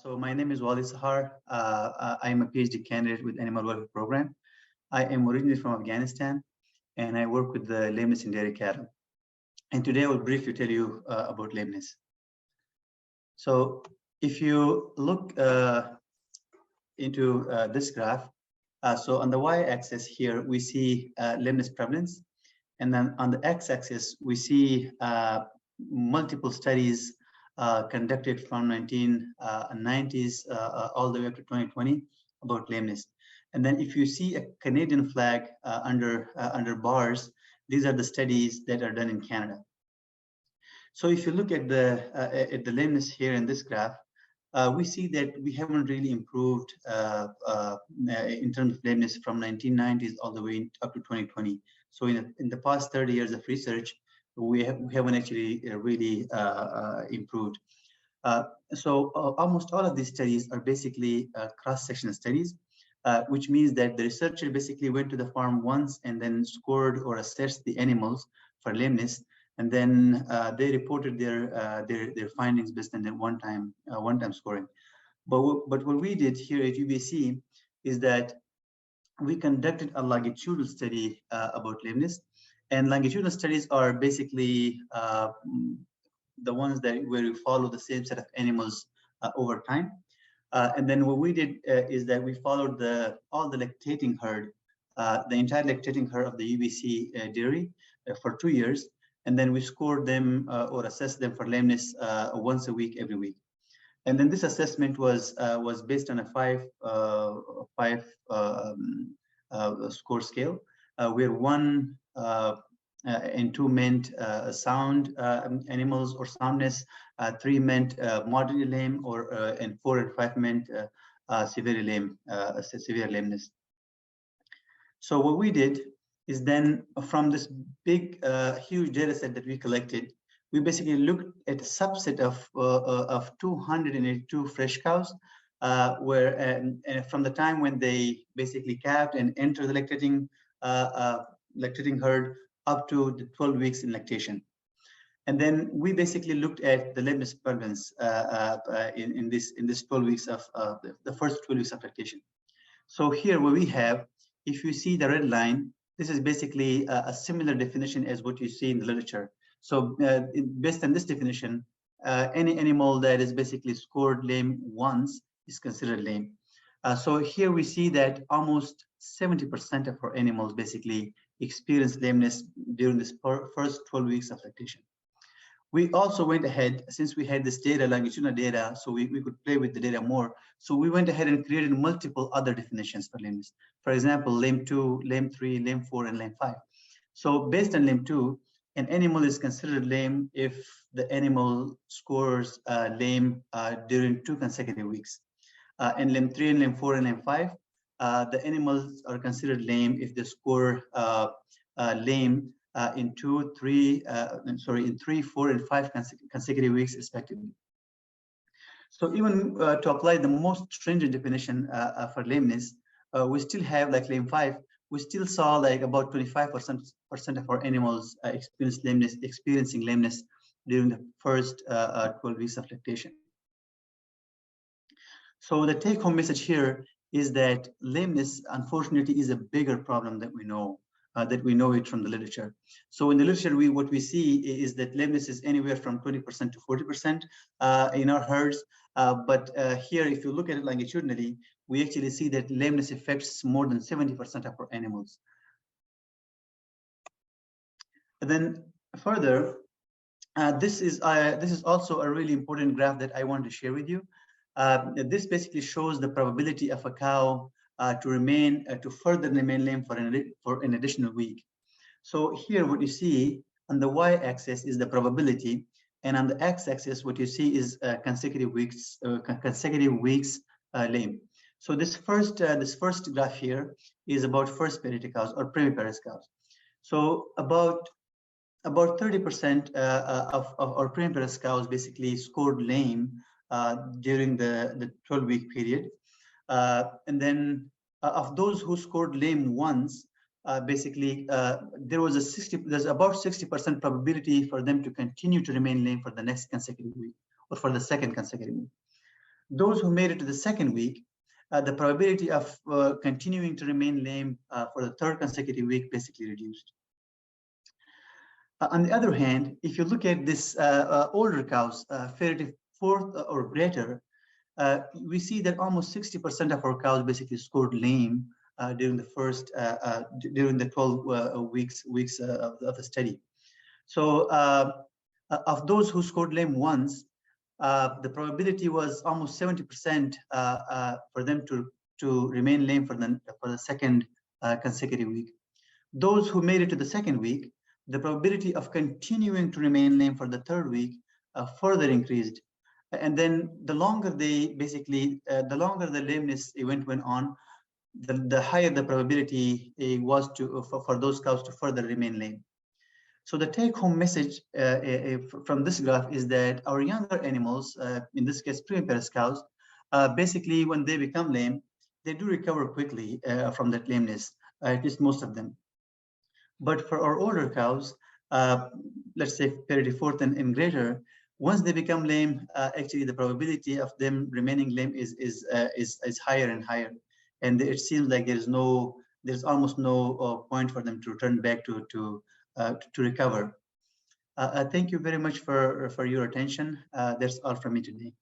So my name is Wali Sahar. I am a PhD candidate with Animal Welfare Program. I am originally from Afghanistan, and I work with the lameness in dairy cattle. And today I will briefly tell you about lameness. So if you look into this graph, so on the y-axis here, we see lameness prevalence. And then on the x-axis, we see multiple studies conducted from 1990s all the way up to 2020 about lameness. And then if you see a Canadian flag under bars, these are the studies that are done in Canada. So if you look at the lameness here in this graph, we see that we haven't really improved in terms of lameness from 1990s all the way up to 2020. So in the past 30 years of research, we haven't actually really improved. So almost all of these studies are basically cross-sectional studies, which means that the researcher basically went to the farm once and then scored or assessed the animals for lameness, and then they reported their findings based on their one-time scoring. But what we did here at UBC is that we conducted a longitudinal study about lameness, and longitudinal studies are basically the ones where we follow the same set of animals over time. And then what we did is that we followed all the lactating herd, the entire lactating herd of the UBC dairy for 2 years. And then we scored them or assessed them for lameness once a week, every week. And then this assessment was based on a five score scale, where 1 and 2 meant sound animals or soundness, 3 meant moderately lame, and 4 and 5 meant severely lame, severe lameness. So what we did is then from this big, huge data set that we collected, we basically looked at a subset of 282 fresh cows, where from the time when they basically calved and entered the lactating herd up to the 12 weeks in lactation. And then we basically looked at the lameness prevalence in this 12 weeks of the first 12 weeks of lactation. So here what we have, if you see the red line, this is basically a similar definition as what you see in the literature. So based on this definition, any animal that is basically scored lame once is considered lame. So here we see that almost 70% of our animals basically experience lameness during this first 12 weeks of lactation. We also went ahead, since we had this data, longitudinal data, so we could play with the data more. So we went ahead and created multiple other definitions for lameness. For example, lame 2, lame 3, lame 4, and lame 5. So based on lame 2, an animal is considered lame if the animal scores lame during 2 consecutive weeks. And lame 3 and lame 4 and lame 5, the animals are considered lame if they score lame in 2, 3, in 3, 4, and 5 consecutive weeks, respectively. So even to apply the most stringent definition for lameness, we still have like lame 5. We still saw like about 25% of our animals experiencing lameness during the first 12 weeks of lactation. So the take-home message here is that lameness, unfortunately, is a bigger problem that we know it from the literature. So in the literature, what we see is that lameness is anywhere from 20% to 40% in our herds. But here, if you look at it longitudinally, we actually see that lameness affects more than 70% of our animals. And then further, this is also a really important graph that I want to share with you. This basically shows the probability of a cow to further remain lame for an additional week. So here what you see on the y-axis is the probability, and on the x-axis what you see is consecutive weeks lame. So this first graph here is about first parity cows or primiparous cows. So about 30% of our primiparous cows basically scored lame during the 12-week period. And then of those who scored lame once, basically there's about 60% probability for them to continue to remain lame for the next consecutive week or for the second consecutive week. Those who made it to the second week, the probability of continuing to remain lame for the third consecutive week basically reduced. On the other hand, if you look at this older cows, fertility fourth or greater, we see that almost 60% of our cows basically scored lame during the first during the 12 weeks of the study. So of those who scored lame once, the probability was almost 70% for them to remain lame for the second consecutive week. Those who made it to the second week, the probability of continuing to remain lame for the third week further increased. And then the longer they basically, the longer the lameness event went on, the higher the probability was for those cows to further remain lame. So the take-home message from this graph is that our younger animals, in this case primiparous cows, basically when they become lame, they do recover quickly from that lameness, at least most of them. But for our older cows, let's say fertility fourth and greater, once they become lame, actually the probability of them remaining lame is higher and higher, and it seems like there's almost no point for them to return back to recover. Thank you very much for your attention. That's all from me today.